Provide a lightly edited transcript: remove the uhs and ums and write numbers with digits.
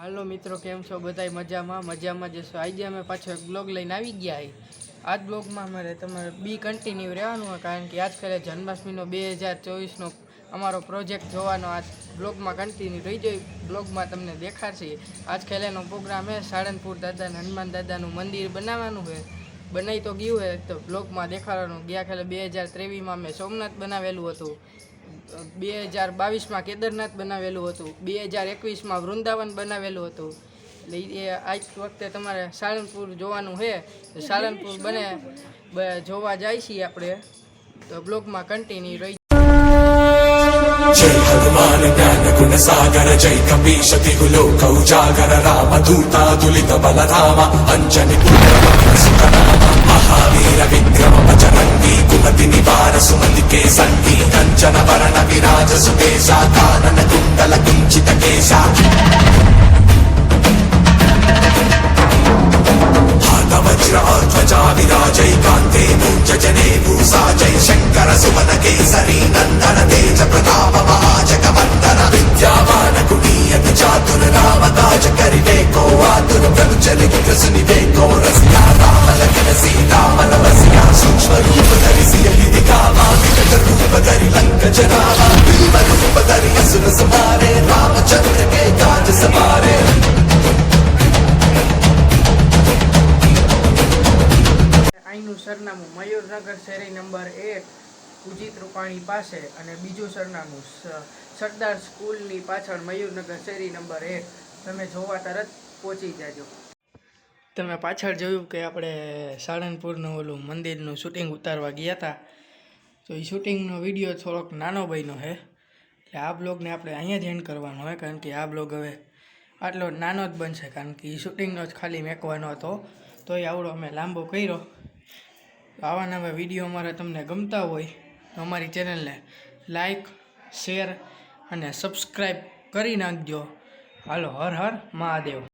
હાલો મિત્રો, કેમ છો? બધાય મજામાં જશો। આજે અમે પાછો એક બ્લોગ લઈને આવી ગયા છે। આજ બ્લોગમાં અમારે તમારે બી કન્ટિન્યુ રહેવાનું હોય, કારણ કે આજકાલે જન્માષ્ટમીનો 2024નો અમારો પ્રોજેક્ટ જોવાનો આ બ્લોગમાં કન્ટિન્યુ રહી જાય। બ્લોગમાં તમને દેખાડશે। આજકાલ એનો પ્રોગ્રામ છે સાળંગપુર દાદાને હનુમાન દાદાનું મંદિર બનાવવાનું છે। બનાવી તો ગયું છે તો બ્લોગમાં દેખાડવાનું। ગયા ખાલે 2023માં મેં સોમનાથ બનાવેલું હતું, 2022માં કેદારનાથ બનાવેલું હતું, 2021માં વૃંદાવન બનાવેલું હતું। એટલે એ આજ વખતે તમારે સાળંગપુર જોવાનું છે। સાળંગપુર જોવા જાય છીએ આપણે, તો બ્લોગમાં કન્ટિન્યુ રહી। जय हनुमान ज्ञान गुण सागर जय कपीश तिहु लोक उजागर राम दूतातुलित बलधामा अंजनी पुत्र सुतनामा महावीर विक्रम बजरंगी कुमति निवार सुमति के संगी कंचन वरण विराज सुकेशा कानन कुंडल कुंचित केशा वज्र और ध्वजा विराजय कांते मूंज जने भूषा जय शंकर सुमन केसरी नंदन तेज प्रताप महाजगवंदन विद्यावान कुटीयत चातुर राम काज करिवे को आतुर प्रभु चरित्र सुनिवे को रसिया राम लखन सीता मन बसिया सूक्ष्म रूप धरि सियहि दिखावा विकट रूप धरि लंक जरावा भीम रूप धरि असुर संहारे रामचंद्र के काज सवारे। અહીંનું સરનામું મયુરનગર શેરી નંબર 1 ઉજીત રૂપાણી પાસે, અને બીજું સરનામું સરદાર સ્કૂલની પાછળ મયુરનગર શેરી નંબર 1। તમે જોવા તરત પહોંચી જાજો। તમે પાછળ જોયું કે આપણે સાળંગપુરનું ઓલું મંદિરનું શૂટિંગ ઉતારવા ગયા હતા, તો એ શૂટિંગનો વિડીયો થોડોક નાનો બન્યો છે, એટલે આ બ્લોગને આપણે અહીંયા જ એન્ડ કરવાનો હોય, કારણ કે આ બ્લોગ હવે આટલો નાનો જ બનશે, કારણ કે એ શૂટિંગનો જ ખાલી મેકવાનો હતો, તો એ આવડો અમે લાંબો કર્યો। આવા નવા વિડીયો અમારા તમને ગમતા હોય તો અમારી ચેનલને લાઈક, શેર અને સબસ્ક્રાઈબ કરી નાખજો। હાલો, હર હર મહાદેવ।